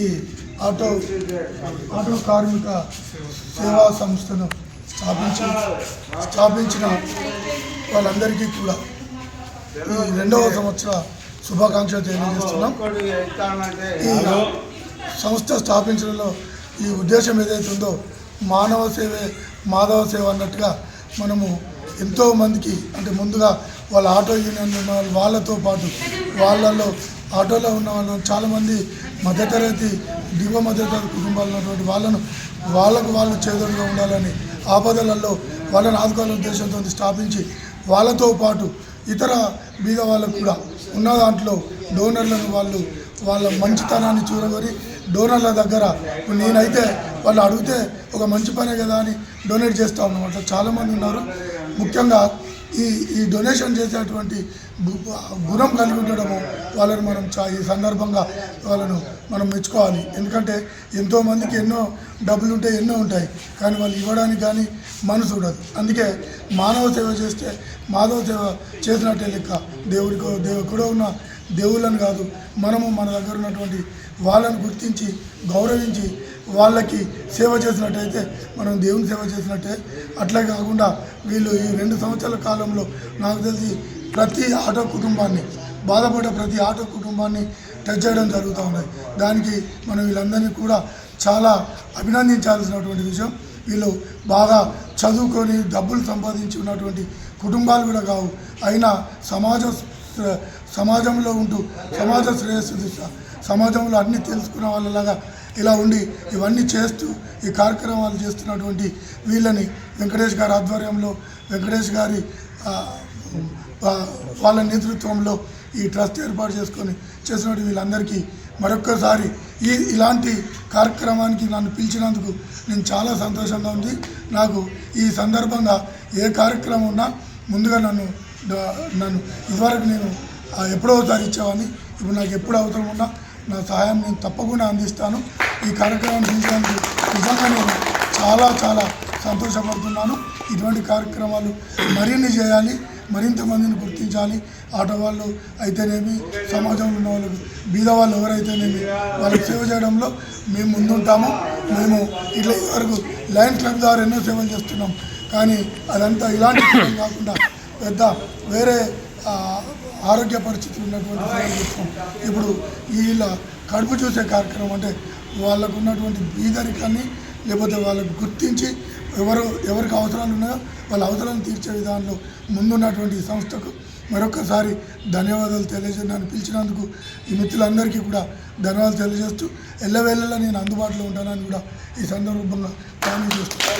ఈ ఆటో కార్మిక సేవా సంస్థను స్థాపించిన వాళ్ళందరికీ కూడా ఈ 2వ సంవత్సర శుభాకాంక్షలు తెలియజేస్తున్నాం. ఈ సంస్థ స్థాపించడంలో ఈ ఉద్దేశం ఏదైతే ఉందో మానవ సేవే మాధవ సేవ అన్నట్టుగా మనము ఎంతోమందికి అంటే ముందుగా వాళ్ళ ఆటో యూనియన్ ఉన్న వాళ్ళతో పాటు వాళ్ళలో ఆటోలో ఉన్న వాళ్ళు చాలామంది మధ్యతరగతి దిగువ మధ్యతరగతి కుటుంబాలు ఉన్నటువంటి వాళ్ళకు వాళ్ళు చేదోడుగా ఉండాలని ఆపదలలో వాళ్ళని ఆదుకోవాలనే ఉద్దేశంతో స్థాపించి వాళ్ళతో పాటు ఇతర బీద వాళ్ళకు కూడా ఉన్న దాంట్లో డోనర్లను వాళ్ళ మంచితనాన్ని చూరగొని డోనర్ల దగ్గర నేనైతే వాళ్ళు అడిగితే ఒక మంచి పనే కదా అని డొనేట్ చేస్తూ ఉన్నాం. అట్లా చాలామంది ఉన్నారు. ముఖ్యంగా ఈ డొనేషన్ చేసేటువంటి గుణం కలిగి ఉండడము వాళ్ళని మనం ఈ సందర్భంగా వాళ్ళను మనం మెచ్చుకోవాలి. ఎందుకంటే ఎంతోమందికి ఎన్నో డబ్బులు ఉంటాయి, ఎన్నో ఉంటాయి, కానీ వాళ్ళు ఇవ్వడానికి కానీ మనసు ఉండదు. అందుకే మానవ సేవ చేస్తే మాధవ సేవ చేసినట్టే లెక్క. దేవుడు ఉన్న దేవుళ్ళని కాదు, మనము మన దగ్గర ఉన్నటువంటి వాళ్ళని గుర్తించి గౌరవించి వాళ్ళకి సేవ చేసినట్టయితే మనం దేవుని సేవ చేసినట్టే. అట్లే కాకుండా వీళ్ళు ఈ 2 సంవత్సరాల కాలంలో నాకు తెలిసి ప్రతి ఆటో కుటుంబాన్ని బాధపడే ప్రతి ఆటో కుటుంబాన్ని టచ్ చేయడం జరుగుతూ ఉన్నాయి. దానికి మనం వీళ్ళందరినీ కూడా చాలా అభినందించాల్సినటువంటి విషయం. వీళ్ళు బాగా చదువుకొని డబ్బులు సంపాదించి ఉన్నటువంటి కుటుంబాలు కూడా కావు, అయినా సమాజంలో ఉంటూ సమాజ శ్రేయస్సు సమాజంలో అన్నీ తెలుసుకున్న వాళ్ళలాగా ఇలా ఉండి ఇవన్నీ చేస్తూ ఈ కార్యక్రమాలు చేస్తున్నటువంటి వీళ్ళని వెంకటేష్ గారి ఆధ్వర్యంలో వెంకటేష్ గారి వాళ్ళ నేతృత్వంలో ఈ ట్రస్ట్ ఏర్పాటు చేసుకొని చేసినటువంటి వీళ్ళందరికీ మరొక్కసారి ఇలాంటి కార్యక్రమానికి నన్ను పిలిచినందుకు నేను చాలా సంతోషంగా ఉంది. నాకు ఈ సందర్భంగా ఏ కార్యక్రమం ఉన్నా ముందుగా నన్ను ఇదివరకు నేను ఎప్పుడో ఒకసారి ఇచ్చేవాడిని. ఇప్పుడు నాకు ఎప్పుడు అవసరం ఉన్నా నా సహాయం నేను తప్పకుండా అందిస్తాను. ఈ కార్యక్రమాన్ని చూసినందుకు నిజంగా నేను చాలా చాలా సంతోషపడుతున్నాను. ఇటువంటి కార్యక్రమాలు మరిన్ని చేయాలి, మరింత మందిని గుర్తించాలి. ఆటో వాళ్ళు అయితేనేమి, సమాజంలో ఉన్న వాళ్ళకు బీద వాళ్ళు ఎవరైతేనేమి వాళ్ళకి సేవ చేయడంలో మేము ముందుంటాము. మేము ఇట్లా వరకు లయన్స్ క్లబ్ ద్వారా ఎన్నో సేవలు చేస్తున్నాం, కానీ అదంతా ఇలాంటి సేవలు కాకుండా పెద్ద వేరే ఆరోగ్య పరిస్థితులు ఉన్నటువంటి సేవలు చేస్తాం. ఇప్పుడు వీళ్ళ కడుపు చూసే కార్యక్రమం అంటే వాళ్ళకు ఉన్నటువంటి బీదరికాన్ని లేకపోతే వాళ్ళకు గుర్తించి ఎవరికి అవసరాలు ఉన్నాయో వాళ్ళ అవసరాలను తీర్చే విధానంలో ముందున్నటువంటి ఈ సంస్థకు మరొకసారి ధన్యవాదాలు నన్ను పిలిచినందుకు ఈ మిత్రులందరికీ కూడా ధన్యవాదాలు తెలియజేస్తూ ఎల్లవేళలా నేను అందుబాటులో ఉంటానని కూడా ఈ సందర్భంగా హామీ చేస్తున్నాను.